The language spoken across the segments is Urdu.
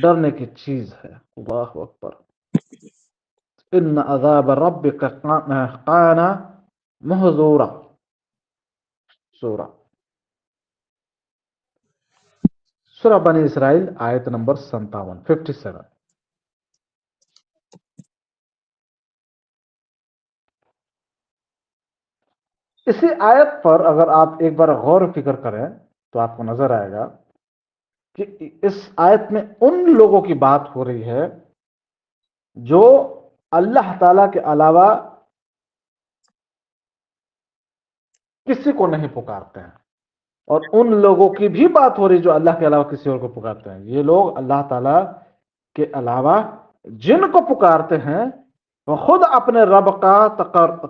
ڈرنے کی چیز ہے. اللہ اکبر. ان عذاب ربک کان محذورا. سورہ بنی اسرائیل آیت نمبر 57. اسی آیت پر اگر آپ ایک بار غور و فکر کریں تو آپ کو نظر آئے گا کہ اس آیت میں ان لوگوں کی بات ہو رہی ہے جو اللہ تعالی کے علاوہ کسی کو نہیں پکارتے ہیں، اور ان لوگوں کی بھی بات ہو رہی جو اللہ کے علاوہ کسی اور کو پکارتے ہیں. یہ لوگ اللہ تعالی کے علاوہ جن کو پکارتے ہیں وہ خود اپنے رب کا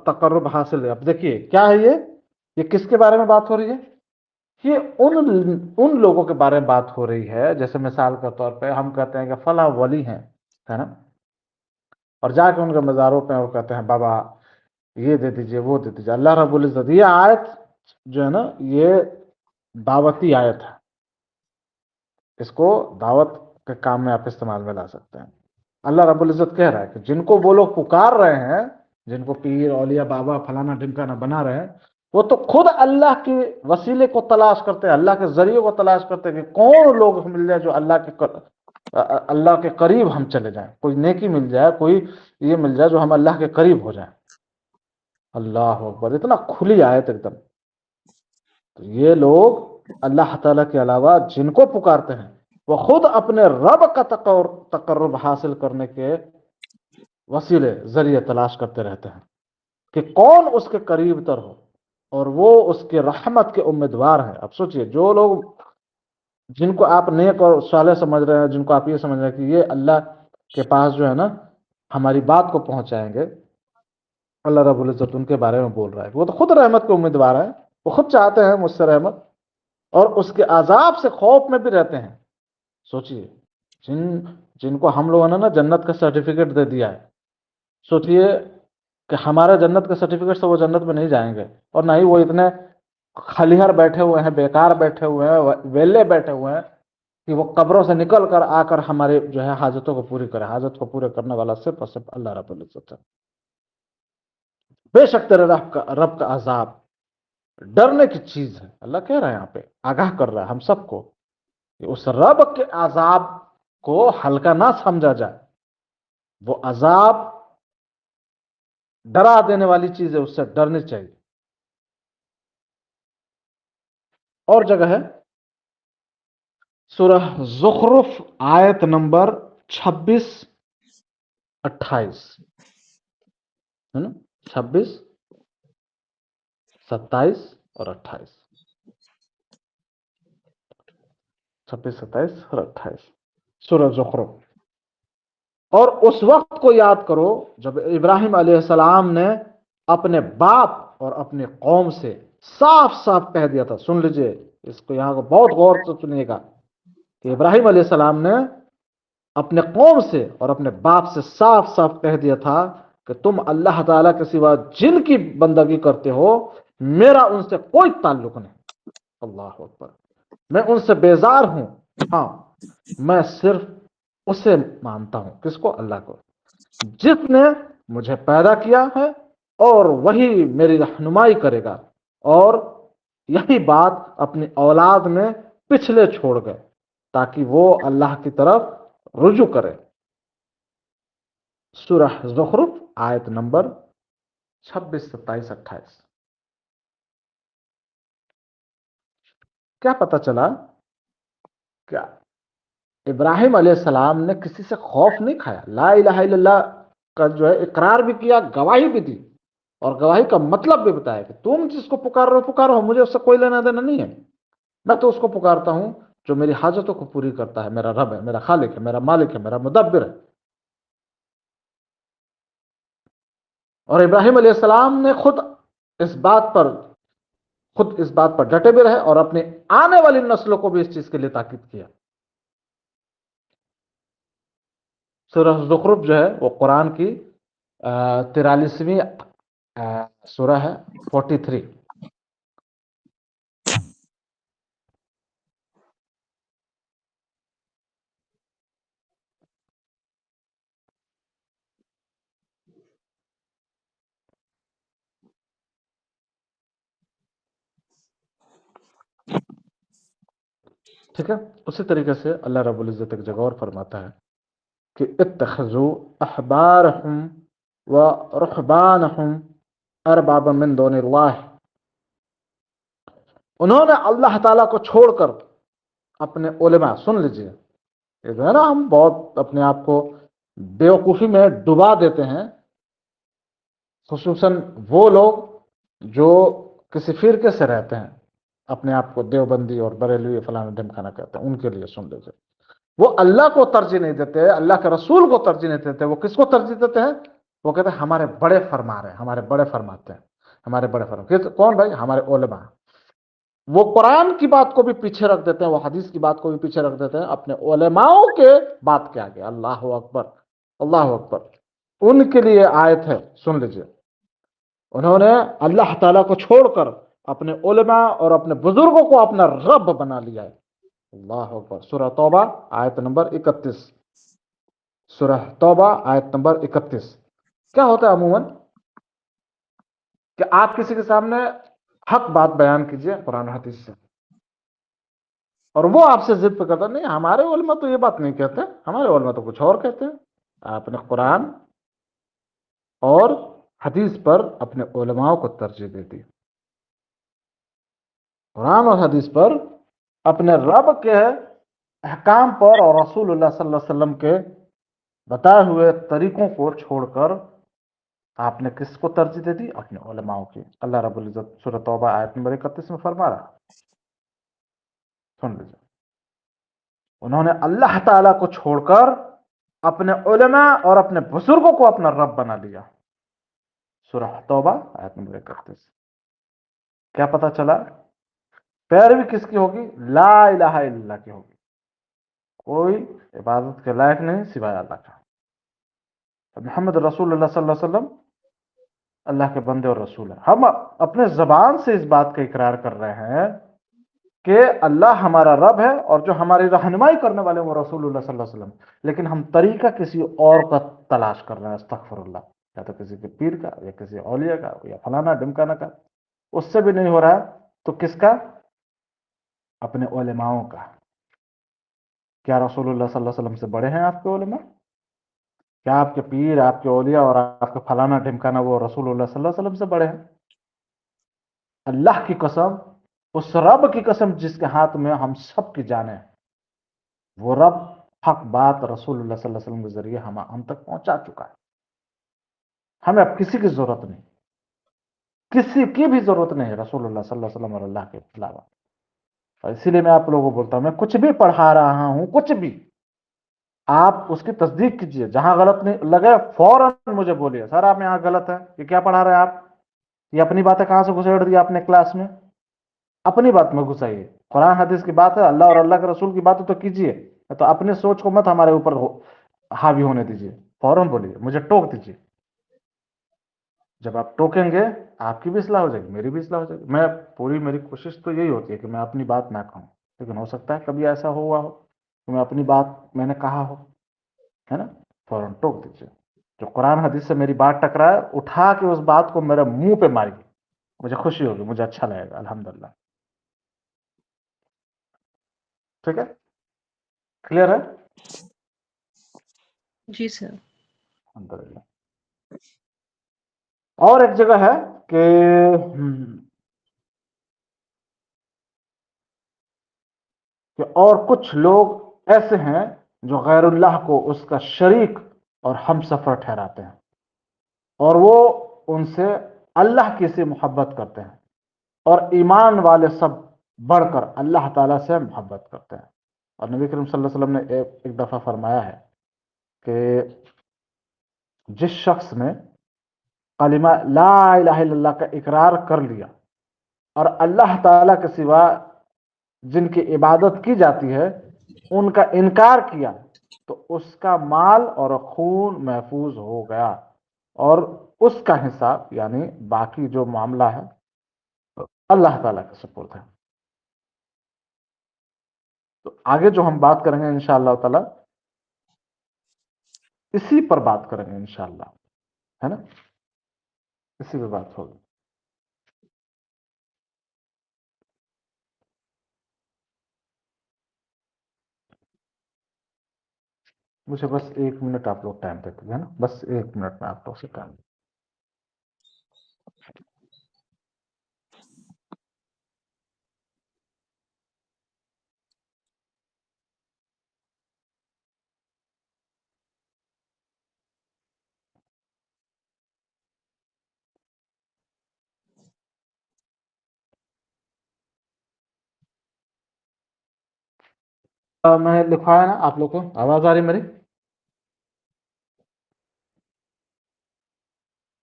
تقرب حاصل ہے. اب دیکھیے کیا ہے یہ کس کے بارے میں بات ہو رہی ہے؟ یہ ان لوگوں کے بارے میں بات ہو رہی ہے. جیسے مثال کے طور پہ ہم کہتے ہیں کہ فلاں ولی ہیں، ہے نا، اور جا کے ان کے مزاروں پہ وہ کہتے ہیں بابا یہ دے دیجئے وہ دے دیجئے. اللہ رب العزت یہ آیت جو ہے نا یہ دعوتی آیت ہے. اس کو دعوت کے کام میں آپ استعمال میں لا سکتے ہیں. اللہ رب العزت کہہ رہا ہے کہ جن کو وہ لوگ پکار رہے ہیں، جن کو پیر اولیاء بابا فلانا ڈمکانا بنا رہے ہیں، وہ تو خود اللہ کے وسیلے کو تلاش کرتے ہیں، اللہ کے ذریعے کو تلاش کرتے ہیں کہ کون لوگ مل جائے جو اللہ کے قریب ہم چلے جائیں، کوئی نیکی مل جائے، کوئی یہ مل جائے جو ہم اللہ کے قریب ہو جائیں. اللہ اکبر. اتنا کھلی آیت ایک دم. تو یہ لوگ اللہ تعالیٰ کے علاوہ جن کو پکارتے ہیں وہ خود اپنے رب کا تقرب حاصل کرنے کے وسیلے ذریعے تلاش کرتے رہتے ہیں کہ کون اس کے قریب تر ہو، اور وہ اس کے رحمت کے امیدوار ہیں. اب سوچئے جو لوگ جن کو آپ نیک اور صالح سمجھ رہے ہیں، جن کو آپ یہ سمجھ رہے ہیں کہ یہ اللہ کے پاس جو ہے نا ہماری بات کو پہنچائیں گے، اللہ رب العزت ان کے بارے میں بول رہا ہے. وہ تو خود رحمت کے امیدوار ہیں، وہ خود چاہتے ہیں مجھ سے رحمت، اور اس کے عذاب سے خوف میں بھی رہتے ہیں. سوچئے جن کو ہم لوگوں نے نا جنت کا سرٹیفکیٹ دے دیا ہے، سوچئے کہ ہمارے جنت کا سرٹیفکیٹ سے وہ جنت میں نہیں جائیں گے، اور نہ ہی وہ اتنے خلیہر بیٹھے ہوئے ہیں، بیکار بیٹھے ہوئے ہیں، ویلے بیٹھے ہوئے ہیں کہ وہ قبروں سے نکل کر آ کر ہمارے جو ہے حاجتوں کو پوری کرے. حاجت کو پورے کرنے والا صرف اور صرف اللہ رب العزت ہے. بے شک تیرے رب کا عذاب ڈرنے کی چیز ہے. اللہ کہہ رہا ہے یہاں پہ، آگاہ کر رہا ہے ہم سب کو کہ اس رب کے عذاب کو ہلکا نہ سمجھا جائے. وہ عذاب ڈرا دینے والی چیز ہے، اس سے ڈرنی چاہیے. اور جگہ ہے سورہ زخرف آیت نمبر 26-28، ہے نا، 26، 27 اور 28. 26، 27 اور 28 سورہ زخرف. اور اس وقت کو یاد کرو جب ابراہیم علیہ السلام نے اپنے باپ اور اپنے قوم سے صاف صاف کہہ دیا تھا. سن لیجئے اس کو، یہاں کو بہت غور سے سنیے گا کہ ابراہیم علیہ السلام نے اپنے قوم سے اور اپنے باپ سے صاف صاف کہہ دیا تھا کہ تم اللہ تعالیٰ کے سوا جن کی بندگی کرتے ہو میرا ان سے کوئی تعلق نہیں. اللہ اکبر. میں ان سے بیزار ہوں. ہاں، میں صرف اسے مانتا ہوں. کس کو؟ اللہ کو، جس نے مجھے پیدا کیا ہے، اور وہی میری رہنمائی کرے گا. اور یہی بات اپنی اولاد میں پچھلے چھوڑ گئے تاکہ وہ اللہ کی طرف رجوع کرے. سورہ زخرف آیت نمبر 26، 27، 28. کیا پتہ چلا؟ کیا ابراہیم علیہ السلام نے کسی سے خوف نہیں کھایا، لا الہ الا اللہ کا جو ہے اقرار بھی کیا، گواہی بھی دی، اور گواہی کا مطلب بھی بتایا کہ تم جس کو پکار رہے ہو پکارو، مجھے اس سے کوئی لینا دینا نہیں ہے. میں تو اس کو پکارتا ہوں جو میری حاجتوں کو پوری کرتا ہے، میرا رب ہے، میرا خالق ہے، میرا مالک ہے، میرا مدبر ہے. اور ابراہیم علیہ السلام نے خود اس بات پر ڈٹے بھی رہے اور اپنے آنے والی نسلوں کو بھی اس چیز کے لیے تاکید کیا. سورہ زخرف جو ہے وہ قرآن کی 43ویں سورہ ہے، 43. ٹھیک ہے. اسی طریقے سے اللہ رب العزت ایک جگہ اور فرماتا ہے کہ اتخذوا احبارهم ورهبانهم اربابا من دون اللہ. انہوں نے اللہ تعالیٰ کو چھوڑ کر اپنے علماء، سن لیجئے، یہ جو ہے نا ہم بہت اپنے آپ کو بیوقوفی میں ڈبا دیتے ہیں، خصوصاً وہ لوگ جو کسی فرقے سے رہتے ہیں، اپنے آپ کو دیوبندی اور بریلوی فلانا ڈھمکانا کہتے ہیں، ان کے لیے سن لیجیے. وہ اللہ کو ترجیح نہیں دیتے، اللہ کے رسول کو ترجیح نہیں دیتے. وہ کس کو ترجیح دیتے ہیں؟ وہ کہتے ہیں ہمارے بڑے فرما رہے ہیں، ہمارے بڑے فرماتے ہیں، ہمارے بڑے فرما. کون بھائی؟ ہمارے علماء. وہ قرآن کی بات کو بھی پیچھے رکھ دیتے ہیں، وہ حدیث کی بات کو بھی پیچھے رکھ دیتے ہیں، اپنے علماؤں کے بات کے آگے. اللہ اکبر، اللہ اکبر. ان کے لیے آیت ہے، سن لیجیے. انہوں نے اللہ تعالیٰ کو چھوڑ کر اپنے علماء اور اپنے بزرگوں کو اپنا رب بنا لیا ہے. اللہ اکبر. سورہ توبہ آیت نمبر 31. سورہ توبہ آیت نمبر 31. کیا ہوتا ہے عموماً کہ آپ کسی کے سامنے حق بات بیان کیجئے قرآن حدیث سے، اور وہ آپ سے ضد پہ کرتا نہیں ہمارے علماء تو یہ بات نہیں کہتے، ہمارے علماء تو کچھ اور کہتے ہیں. آپ نے قرآن اور حدیث پر اپنے علماء کو ترجیح دے دی. قرآن اور حدیث پر اپنے رب کے احکام پر اور رسول اللہ صلی اللہ علیہ وسلم کے بتائے ہوئے طریقوں کو چھوڑ کر آپ نے کس کو ترجیح دے دی؟ اپنے علماء کی. اللہ رب العزت سورۃ توبہ آیت نمبر 31 میں فرما رہا، سن لیجیے. انہوں نے اللہ تعالیٰ کو چھوڑ کر اپنے علماء اور اپنے بزرگوں کو اپنا رب بنا لیا. سورہ توبہ آیت نمبر 31. کیا پتا چلا؟ پیروی کس کی ہوگی؟ لا الہ الا اللہ کی ہوگی. کوئی عبادت کے لائق نہیں سوائے اللہ کا. محمد رسول اللہ صلی اللہ علیہ وسلم اللہ کے بندے اور رسول ہیں. ہم اپنے زبان سے اس بات کا اقرار کر رہے ہیں کہ اللہ ہمارا رب ہے اور جو ہماری رہنمائی کرنے والے وہ رسول اللہ صلی اللہ علیہ وسلم، لیکن ہم طریقہ کسی اور کا تلاش کر رہے ہیں. استغفر اللہ. یا تو کسی کے پیر کا، یا کسی اولیاء کا، یا فلانا ڈمکانا کا. اس سے بھی نہیں ہو رہا ہے تو کس کا؟ اپنے علماؤں کا. کیا رسول اللہ صلی اللہ علیہ وسلم سے بڑے ہیں آپ کے علماء؟ کیا آپ کے پیر، آپ کے اولیاء اور آپ کا فلانا ڈھمکانا وہ رسول اللہ صلی اللہ علیہ وسلم سے بڑے ہیں؟ اللہ کی قسم، اس رب کی قسم جس کے ہاتھ میں ہم سب کی جانیں، وہ رب حق بات رسول اللہ صلی اللہ علیہ وسلم کے ذریعے ہم تک پہنچا چکا ہے. ہمیں اب کسی کی ضرورت نہیں، کسی کی بھی ضرورت نہیں ہے رسول اللہ صلی اللہ علیہ وسلم اور اللہ کے علاوہ. اور اسی لیے میں آپ لوگوں کو بولتا ہوں، میں کچھ بھی پڑھا رہا ہوں، کچھ بھی، آپ اس کی تصدیق کیجئے. جہاں غلط نہیں لگے فوراً مجھے بولیے، سر آپ یہاں غلط ہے، یہ کیا پڑھا رہے ہیں آپ؟ یہ اپنی باتیں کہاں سے گھسیڑ دی آپ نے کلاس میں؟ اپنی بات میں گھسائیے. قرآن حدیث کی بات ہے، اللہ اور اللہ کے رسول کی بات ہے تو کیجئے، تو اپنے سوچ کو مت ہمارے اوپر حاوی ہونے دیجئے. فوراً بولیے، مجھے ٹوک دیجئے. جب آپ ٹوکیں گے آپ کی بھی اصلاح ہو جائے گی، میری بھی اصلاح ہو جائے گی. میری کوشش تو یہی ہوتی ہے کہ میں اپنی بات نہ کہوں، لیکن ہو سکتا ہے کبھی ایسا ہوا ہو کہ میں اپنی بات میں نے کہا ہو، ہے نا؟ فوراً ٹوک دیجئے. جو قرآن حدیث سے میری بات ٹکرائے، اٹھا کے اس بات کو میرے منہ پہ ماریے، مجھے خوشی ہوگی، مجھے اچھا لگے گا. الحمدللہ. ٹھیک ہے؟ کلیئر ہے؟ جی سر. الحمدللہ. اور ایک جگہ ہے کہ اور کچھ لوگ ایسے ہیں جو غیر اللہ کو اس کا شریک اور ہم سفر ٹھہراتے ہیں، اور وہ ان سے اللہ کی سے محبت کرتے ہیں، اور ایمان والے سب بڑھ کر اللہ تعالیٰ سے محبت کرتے ہیں. اور نبی کریم صلی اللہ علیہ وسلم نے ایک دفعہ فرمایا ہے کہ جس شخص نے کلمہ لا الہ الا اللہ کا اقرار کر لیا اور اللہ تعالیٰ کے سوا جن کی عبادت کی جاتی ہے ان کا انکار کیا، تو اس کا مال اور خون محفوظ ہو گیا، اور اس کا حساب یعنی باقی جو معاملہ ہے اللہ تعالیٰ کے سپرد ہے. تو آگے جو ہم بات کریں گے انشاءاللہ تعالی اسی پر بات کریں گے انشاءاللہ، ہے نا؟ اسی پہ بات ہوگی. مجھے بس 1 منٹ آپ لوگ ٹائم دیتے ہیں نا، بس 1 منٹ میں آپ لوگ سے ٹائم. میں لکھوایا نا آپ لوگ کو، آواز آ رہی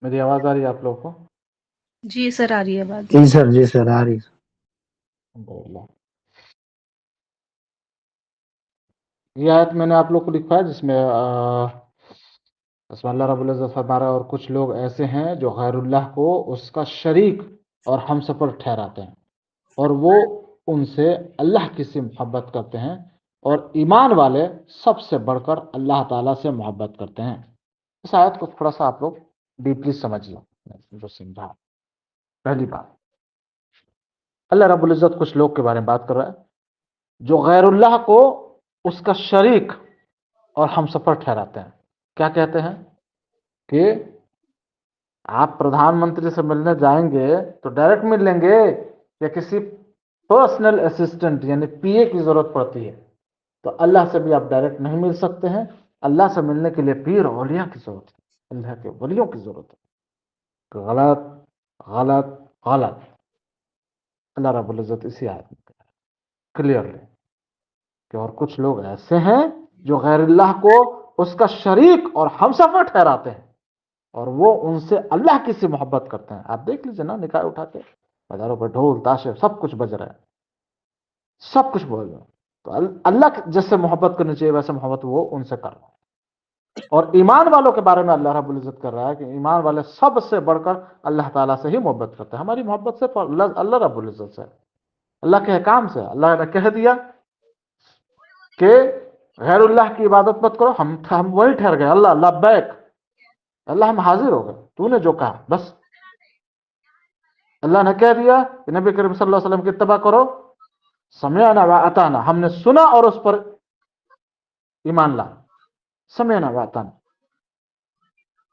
میری آواز آ رہی ہے آپ لوگ کو؟ جی سر آ رہی ہے بات. جی سر آ رہی. الحمدللہ. یہ آیت میں نے آپ لوگ کو لکھوایا جس میں بسم اللہ رب العزت فرما رہا ہے، اور کچھ لوگ ایسے ہیں جو غیر اللہ کو اس کا شریک اور ہم سفر ٹھہراتے ہیں، اور وہ ان سے اللہ کی سے محبت کرتے ہیں، اور ایمان والے سب سے بڑھ کر اللہ تعالیٰ سے محبت کرتے ہیں. اس آیت کو تھوڑا سا آپ لوگ ڈیپلی سمجھ لو. جو سمجھا، پہلی بات، اللہ رب العزت کچھ لوگ کے بارے میں بات کر رہا ہے جو غیر اللہ کو اس کا شریک اور ہم سفر ٹھہراتے ہیں. کیا کہتے ہیں کہ آپ پردھان منتری سے ملنے جائیں گے تو ڈائریکٹ مل لیں گے یا کسی پرسنل اسسٹنٹ یعنی پی اے کی ضرورت پڑتی ہے؟ تو اللہ سے بھی آپ ڈائریکٹ نہیں مل سکتے ہیں. اللہ سے ملنے کے لیے پیر اولیاء کی ضرورت ہے، اللہ کے ولیوں کی ضرورت ہے. غلط غلط غلط. اللہ رب العزت اسی آیت میں کلیئرلی کہ اور کچھ لوگ ایسے ہیں جو غیر اللہ کو اس کا شریک اور ہمسفر ٹھہراتے ہیں، اور وہ ان سے اللہ کی سی محبت کرتے ہیں. آپ دیکھ لیجیے نا، نکاح اٹھا کے بازاروں پر ڈھول تاشے سب کچھ بج رہا ہے، سب کچھ بول رہا ہے. تو اللہ جس سے محبت کرنی چاہیے ویسے محبت وہ ان سے کر رہا ہے. اور ایمان والوں کے بارے میں اللہ رب العزت کر رہا ہے کہ ایمان والے سب سے بڑھ کر اللہ تعالیٰ سے ہی محبت کرتے ہیں. ہماری محبت صرف اللہ رب العزت سے، اللہ کے احکام سے. اللہ نے کہہ دیا کہ غیر اللہ کی عبادت مت کرو، ہم وہی ٹھہر گئے. اللہ لبیک، اللہ ہم حاضر ہو گئے، تو نے جو کہا بس. اللہ نے کہہ دیا کہ نبی کریم صلی اللہ علیہ وسلم کی اتباع کرو، سمعنا و اطعنا، ہم نے سنا اور اس پر ایمان لا. سمعنا و اطعنا،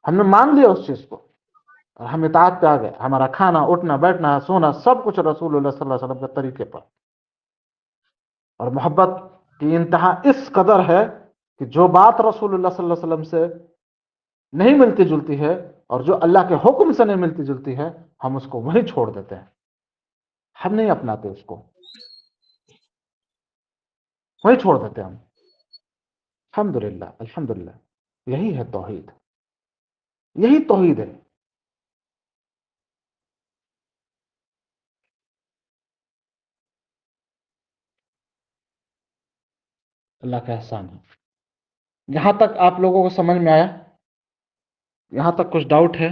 ہم نے مان لیا اس چیز کو اور ہم اطاعت پہ آ گئے. ہمارا کھانا اٹھنا بیٹھنا سونا سب کچھ رسول اللہ صلی اللہ علیہ وسلم کے طریقے پر. اور محبت کی انتہا اس قدر ہے کہ جو بات رسول اللہ صلی اللہ علیہ وسلم سے نہیں ملتی جلتی ہے اور جو اللہ کے حکم سے نہیں ملتی جلتی ہے، ہم اس کو وہیں چھوڑ دیتے ہیں، ہم نہیں اپناتے اس کو، وہیں چھوڑ دیتے ہیں ہم. الحمدللہ الحمدللہ. یہی ہے توحید، یہی توحید ہے. اللہ کا احسان ہے. یہاں تک آپ لوگوں کو سمجھ میں آیا؟ یہاں تک کچھ ڈاؤٹ ہے؟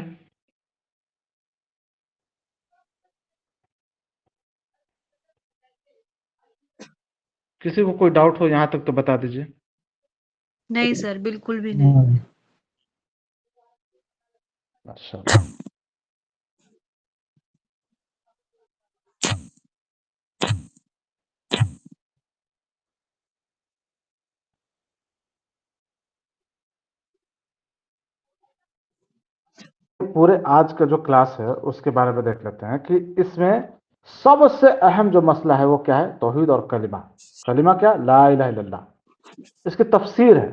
کسی کو کوئی ڈاؤٹ ہو یہاں تک تو بتا دیجئے. نہیں سر بالکل بھی نہیں. ماشاء اللہ. پورے آج کا جو کلاس ہے اس کے بارے میں دیکھ لیتے ہیں کہ اس میں سب سے اہم جو مسئلہ ہے وہ کیا ہے؟ توحید اور کلمہ. کلمہ کیا؟ لا الہ الا اللہ. اس کی تفسیر ہے.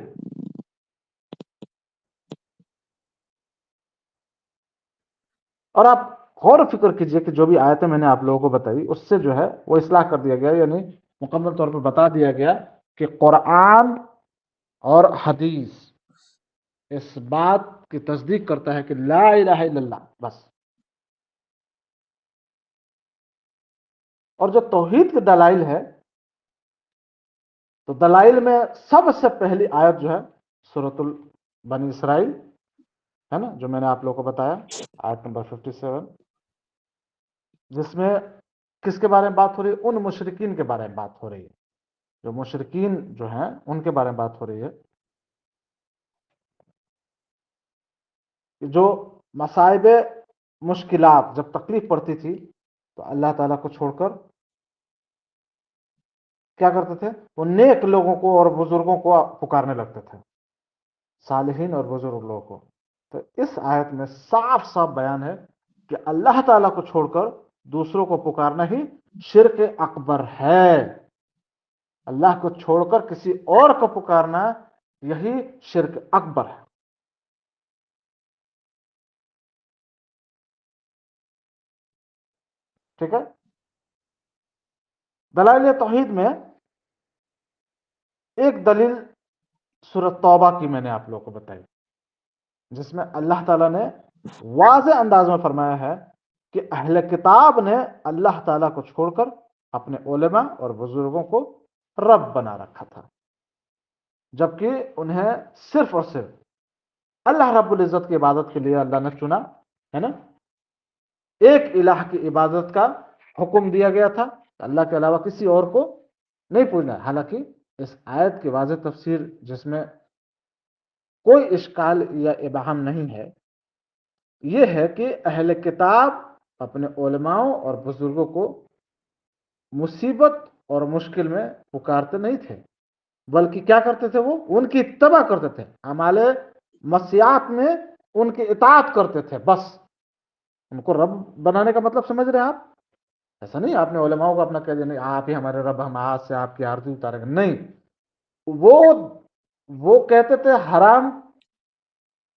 اور آپ غور و فکر کیجئے کہ جو بھی آیتیں میں نے آپ لوگوں کو بتائی اس سے جو ہے وہ اصلاح کر دیا گیا، یعنی مکمل طور پر بتا دیا گیا کہ قرآن اور حدیث اس بات کی تصدیق کرتا ہے کہ لا الہ الا اللہ بس. اور جو توحید کے دلائل ہے تو دلائل میں سب سے پہلی آیت جو ہے سورۃ بنی اسرائیل ہے نا، جو میں نے آپ لوگوں کو بتایا، آیت نمبر 57، جس میں کس کے بارے میں بات ہو رہی ہے؟ ان مشرکین کے بارے میں بات ہو رہی ہے. جو مشرکین جو ہیں ان کے بارے میں بات ہو رہی ہے کہ جو مصائب مشکلات جب تکلیف پڑتی تھی تو اللہ تعالیٰ کو چھوڑ کر کیا کرتے تھے؟ وہ نیک لوگوں کو اور بزرگوں کو پکارنے لگتے تھے. صالحین اور بزرگ لوگوں کو. تو اس آیت میں صاف صاف بیان ہے کہ اللہ تعالیٰ کو چھوڑ کر دوسروں کو پکارنا ہی شرک اکبر ہے. اللہ کو چھوڑ کر کسی اور کو پکارنا یہی شرک اکبر ہے. ٹھیک ہے. دلائل توحید میں ایک دلیل سورۃ توبہ کی میں نے آپ لوگوں کو بتائی، جس میں اللہ تعالیٰ نے واضح انداز میں فرمایا ہے کہ اہل کتاب نے اللہ تعالیٰ کو چھوڑ کر اپنے علماء اور بزرگوں کو رب بنا رکھا تھا، جبکہ انہیں صرف اور صرف اللہ رب العزت کی عبادت کے لیے اللہ نے چنا ہے نا. ایک الہ کی عبادت کا حکم دیا گیا تھا، اللہ کے علاوہ کسی اور کو نہیں پوجنا. حالانکہ اس آیت کی واضح تفسیر جس میں کوئی اشکال یا ابہام نہیں ہے، یہ ہے کہ اہل کتاب اپنے علماؤں اور بزرگوں کو مصیبت اور مشکل میں پکارتے نہیں تھے، بلکہ کیا کرتے تھے؟ وہ ان کی اتباع کرتے تھے، اعمال مسیحات میں ان کی اطاعت کرتے تھے. بس ان کو رب بنانے کا مطلب سمجھ رہے ہیں آپ؟ ایسا نہیں آپ نے علماؤں کو اپنا کہہ دیا نہیں آپ ہی ہمارے رب، ہم آج سے آپ کی آرزو اتاریں گے. نہیں، وہ کہتے تھے حرام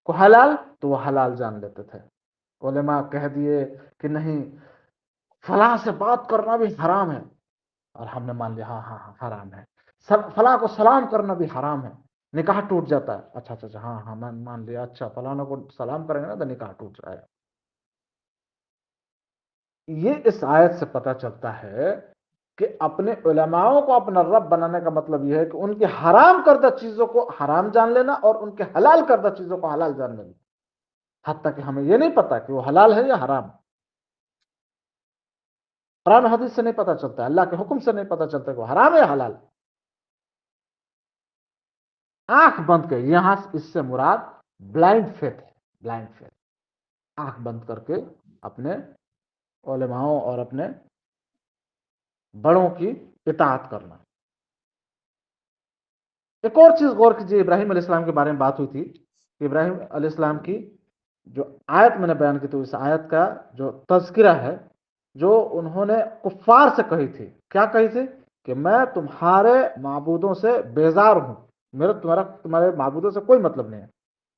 کو حلال تو وہ حلال جان لیتے تھے. علماء کہہ دیے کہ نہیں فلاں سے بات کرنا بھی حرام ہے، اور ہم نے مان لیا ہاں ہاں ہاں حرام ہے. فلاں کو سلام کرنا بھی حرام ہے، نکاح ٹوٹ جاتا ہے. اچھا اچھا ہاں ہاں مان لیا. اچھا فلاں کو سلام کریں گے نا تو نکاح ٹوٹ جائے گا. یہ اس آیت سے پتہ چلتا ہے کہ اپنے علماؤں کو اپنا رب بنانے کا مطلب یہ ہے کہ ان کی حرام کردہ چیزوں کو حرام جان لینا اور ان کے حلال کردہ چیزوں کو حلال جان لینا، حتیٰ کہ ہمیں یہ نہیں پتا کہ وہ حلال ہے یا حرام. قرآن حدیث سے نہیں پتا چلتا، اللہ کے حکم سے نہیں پتا چلتا کہ وہ حرام ہے یا حلال. آنکھ بند کر، یہاں اس سے مراد بلائنڈ فیتھ ہے. بلائنڈ فیتھ، آنکھ بند کر کے اپنے علماؤں اور اپنے بڑوں کی اطاعت کرنا. ایک اور چیز غور کیجیے، ابراہیم علیہ السلام کے بارے میں بات ہوئی تھی کہ ابراہیم علیہ السلام کی جو آیت میں نے بیان کی، تو اس آیت کا جو تذکرہ ہے جو انہوں نے کفار سے کہی تھی، کیا کہی تھی؟ کہ میں تمہارے معبودوں سے بیزار ہوں، میرا تمہارے معبودوں سے کوئی مطلب نہیں ہے،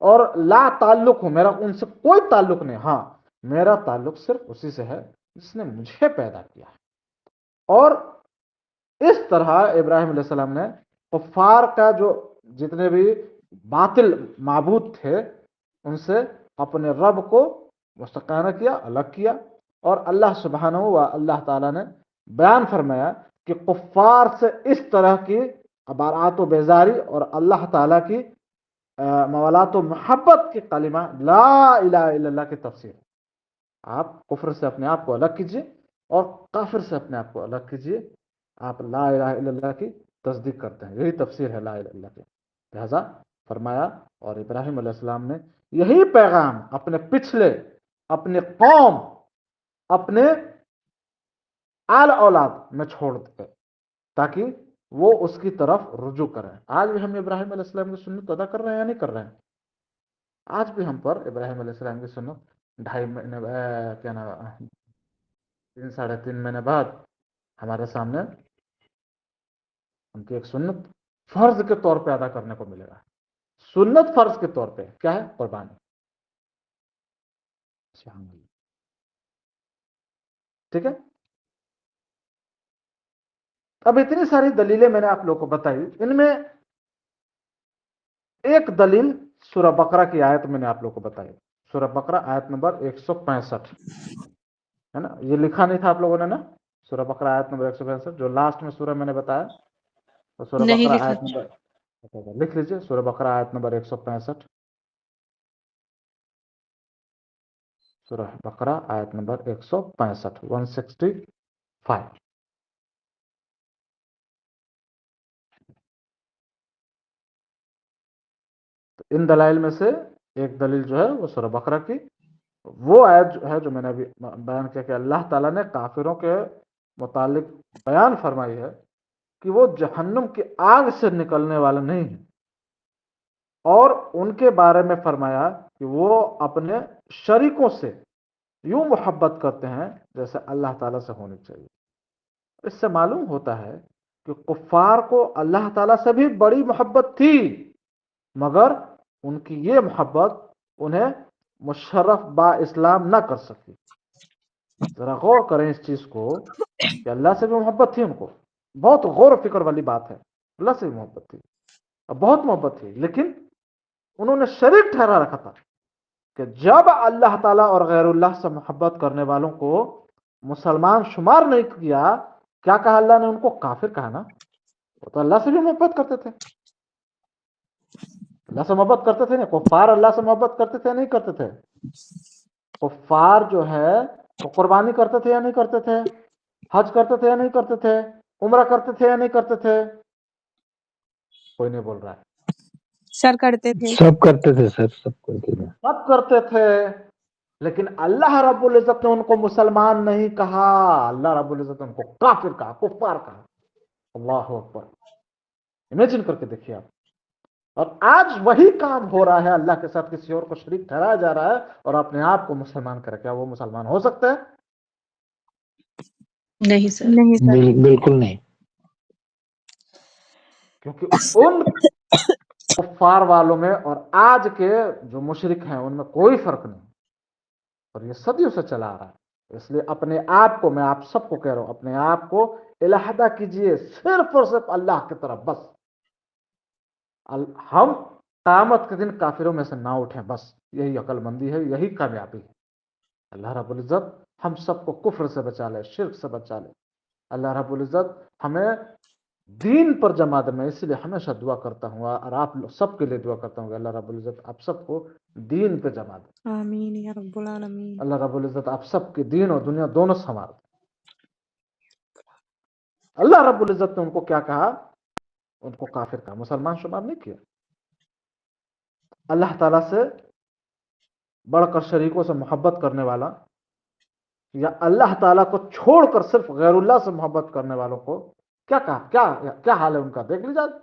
اور لا تعلق ہوں، میرا ان سے کوئی تعلق نہیں. ہاں میرا تعلق صرف اسی سے ہے جس نے مجھے پیدا کیا ہے. اور اس طرح ابراہیم علیہ السلام نے کفار کا جو جتنے بھی باطل معبود تھے ان سے اپنے رب کو مستقانہ کیا، الگ کیا. اور اللہ سبحانہ و اللہ تعالیٰ نے بیان فرمایا کہ کفار سے اس طرح کی عبارات و بیزاری اور اللہ تعالیٰ کی موالات و محبت کی کلمہ لا الہ الا اللہ کی تفسیر. آپ کفر سے اپنے آپ کو الگ کیجیے اور کافر سے اپنے آپ کو الگ کیجیے. آپ لا الہ الا اللہ کی تصدیق کرتے ہیں، یہی تفسیر ہے لا الہ الا اللہ کی. لہذا فرمایا، اور ابراہیم علیہ السلام نے یہی پیغام اپنے پچھلے، اپنے قوم، اپنے آل اولاد میں چھوڑ دے تاکہ وہ اس کی طرف رجوع کریں. آج بھی ہم ابراہیم علیہ السلام کی سنت ادا کر رہے ہیں یا نہیں کر رہے ہیں؟ آج بھی ہم پر ابراہیم علیہ السلام کی سنت 2.5 مہینے کیا نا 3-3.5 مہینے بعد ہمارے سامنے ان کی ایک سنت فرض کے طور پہ ادا کرنے کو ملے گا. سنت فرض کے طور پہ کیا ہے؟ قربانی. ٹھیک ہے. اب اتنی ساری دلیلیں میں نے آپ لوگوں کو بتائی، ان میں ایک دلیل سورہ بقرہ کی آیت میں نے آپ لوگوں کو بتائی. سورہ بقرہ آیت نمبر 165 ہے نا. یہ لکھا نہیں تھا آپ لوگوں نے نا، سورہ بقرہ آیت نمبر 165 جو لاسٹ میں سورہ میں نے بتایا. تو سورہ نہیں بقرہ لکھا. آیت نمبر لکھ لیجیے، سورہ بقرہ آیت نمبر 165. سورہ بقرہ آیت نمبر 165. ان دلائل میں سے ایک دلیل جو ہے وہ سورہ بقرہ کی وہ آیت جو ہے جو میں نے ابھی بیان کیا کہ اللہ تعالیٰ نے کافروں کے متعلق بیان فرمائی ہے کہ وہ جہنم کی آگ سے نکلنے والا نہیں ہے. اور ان کے بارے میں فرمایا کہ وہ اپنے شریکوں سے یوں محبت کرتے ہیں جیسے اللہ تعالیٰ سے ہونی چاہیے. اس سے معلوم ہوتا ہے کہ کفار کو اللہ تعالیٰ سے بھی بڑی محبت تھی، مگر ان کی یہ محبت انہیں مشرف با اسلام نہ کر سکی. ذرا غور کریں اس چیز کو کہ اللہ سے بھی محبت تھی ان کو، بہت غور و فکر والی بات ہے. اللہ سے بھی محبت تھی اور بہت محبت تھی، لیکن انہوں نے شریک ٹھہرا رکھا تھا کہ جب اللہ تعالیٰ اور غیر اللہ سے محبت کرنے والوں کو مسلمان شمار نہیں کیا، کیا کہا اللہ نے ان کو؟ کافر کہا نا. وہ تو اللہ سے بھی محبت کرتے تھے، اللہ سے محبت کرتے تھے. نا کفار اللہ سے محبت کرتے تھے نہیں کرتے تھے؟ کفار جو ہے وہ قربانی کرتے تھے یا نہیں کرتے تھے؟ حج کرتے تھے یا نہیں کرتے تھے؟ عمرہ کرتے تھے یا نہیں کرتے تھے؟ کوئی نہیں بول رہا ہے. سر کرتے تھے. سب کرتے تھے سر، سب کرتے تھے. سب کرتے تھے، لیکن اللہ رب العزت نے ان کو مسلمان نہیں کہا، اللہ رب العزت نے ان کو کافر کہا، کفار کہا. اللہ اکبر. امیجن کر کے دیکھیے آپ. اور آج وہی کام ہو رہا ہے، اللہ کے ساتھ کسی اور کو شریک ٹھہرایا جا رہا ہے اور اپنے آپ کو مسلمان کرے. کیا وہ مسلمان ہو سکتا ہے؟ نہیں سر. نہیں سر. بالکل نہیں. کیونکہ ان کفار والوں میں اور آج کے جو مشرک ہیں ان میں کوئی فرق نہیں، اور یہ صدیوں سے چلا آ رہا ہے. اس لیے اپنے آپ کو، میں آپ سب کو کہہ رہا ہوں، اپنے آپ کو علیحدہ کیجئے صرف اور صرف اللہ کی طرف. بس ہم قیامت کے دن کافروں میں سے نہ اٹھیں، بس یہی عقل مندی ہے، یہی کامیابی ہے. اللہ رب العزت ہم سب کو کفر سے بچا لے، شرک سے بچا لے. اللہ رب العزت ہمیں دین پر جما دے. میں اسی لیے ہمیشہ دعا کرتا ہوں اور آپ سب کے لیے دعا کرتا ہوں کہ اللہ رب العزت آپ سب کو دین پہ جما دے. آمین یا رب العالمین. اللہ رب العزت آپ سب کے دین اور دنیا دونوں سنوار دے. اللہ رب العزت نے ان کو کیا کہا؟ ان کو کافر کہا، مسلمان شمار نہیں کیا. اللہ تعالیٰ سے بڑھ کر شریکوں سے محبت کرنے والا، یا اللہ تعالیٰ کو چھوڑ کر صرف غیر اللہ سے محبت کرنے والوں کو کیا کہا؟ کیا حال ہے ان کا؟ دیکھ لیجیے.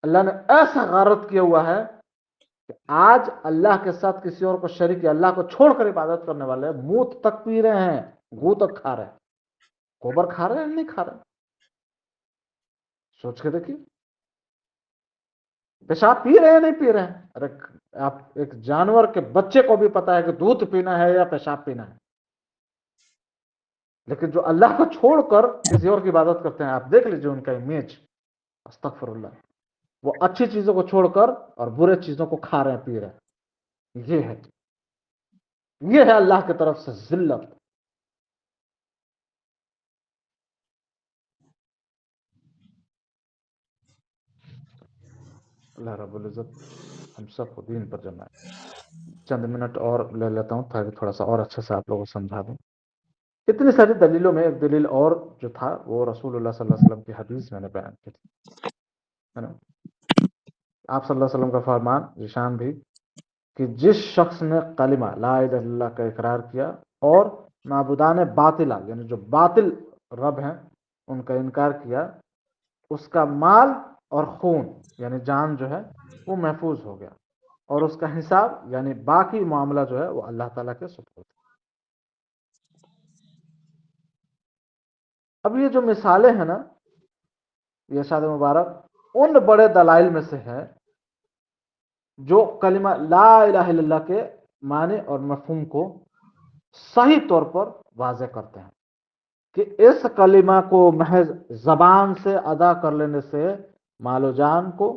اللہ نے ایسا غارت کیا ہوا ہے کہ آج اللہ کے ساتھ کسی اور کو شریک، یا اللہ کو چھوڑ کر عبادت کرنے والے موت تک پی رہے ہیں، گو تک کھا رہے ہیں. گوبر کھا رہے ہیں نہیں کھا رہے؟ سوچ کے دیکھیے. پیشاب پی رہے ہیں نہیں پی رہے ہیں؟ ارے آپ ایک جانور کے بچے کو بھی پتا ہے کہ دودھ پینا ہے یا پیشاب پینا ہے، لیکن جو اللہ کو چھوڑ کر کسی اور کی عبادت کرتے ہیں، آپ دیکھ لیجیے ان کا امیج. استغفر اللہ. وہ اچھی چیزوں کو چھوڑ کر اور برے چیزوں کو کھا رہے ہیں، پی رہے ہیں. یہ ہے اللہ کی طرف سے ذلت. اللہ رب العزت ہم سب کو دین پر جمائے. چند منٹ اور لے لیتا ہوں تاکہ تھوڑا سا اور اچھے سے آپ لوگوں کو سمجھا دوں. اتنی ساری دلیلوں میں ایک دلیل اور جو تھا وہ رسول اللہ صلی اللہ علیہ وسلم کی حدیث میں نے بیان کی تھی، ہے نا. آپ صلی اللہ علیہ وسلم کا فرمان ذیشان بھی کہ جس شخص نے کلمہ لا الہ الا اللہ کا اقرار کیا اور معبودان باطلہ یعنی جو باطل رب ہیں ان کا انکار کیا، اس کا مال اور خون یعنی جان جو ہے وہ محفوظ ہو گیا، اور اس کا حساب یعنی باقی معاملہ جو ہے وہ اللہ تعالیٰ کے سپرد. اب یہ جو مثالیں ہیں نا، یہ ارشاد مبارک ان بڑے دلائل میں سے ہے جو کلمہ لا الہ الا اللہ کے معنی اور مفہوم کو صحیح طور پر واضح کرتے ہیں کہ اس کلمہ کو محض زبان سے ادا کر لینے سے مال و جان کو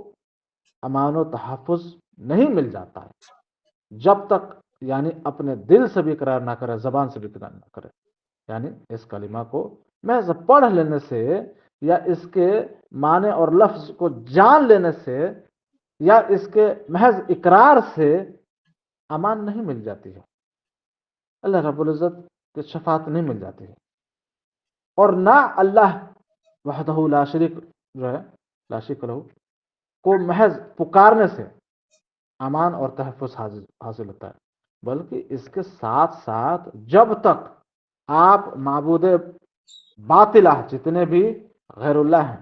امان و تحفظ نہیں مل جاتا ہے، جب تک یعنی اپنے دل سے بھی اقرار نہ کرے، زبان سے بھی اقرار نہ کرے. یعنی اس کلمہ کو محض پڑھ لینے سے یا اس کے معنی اور لفظ کو جان لینے سے یا اس کے محض اقرار سے امان نہیں مل جاتی ہے، اللہ رب العزت کی شفاعت نہیں مل جاتی ہے، اور نہ اللہ وحدہ لا شریک جو ہے لا شریک لہ کو محض پکارنے سے امان اور تحفظ حاصل ہوتا ہے، بلکہ اس کے ساتھ ساتھ جب تک آپ معبود باطلہ جتنے بھی غیر اللہ ہیں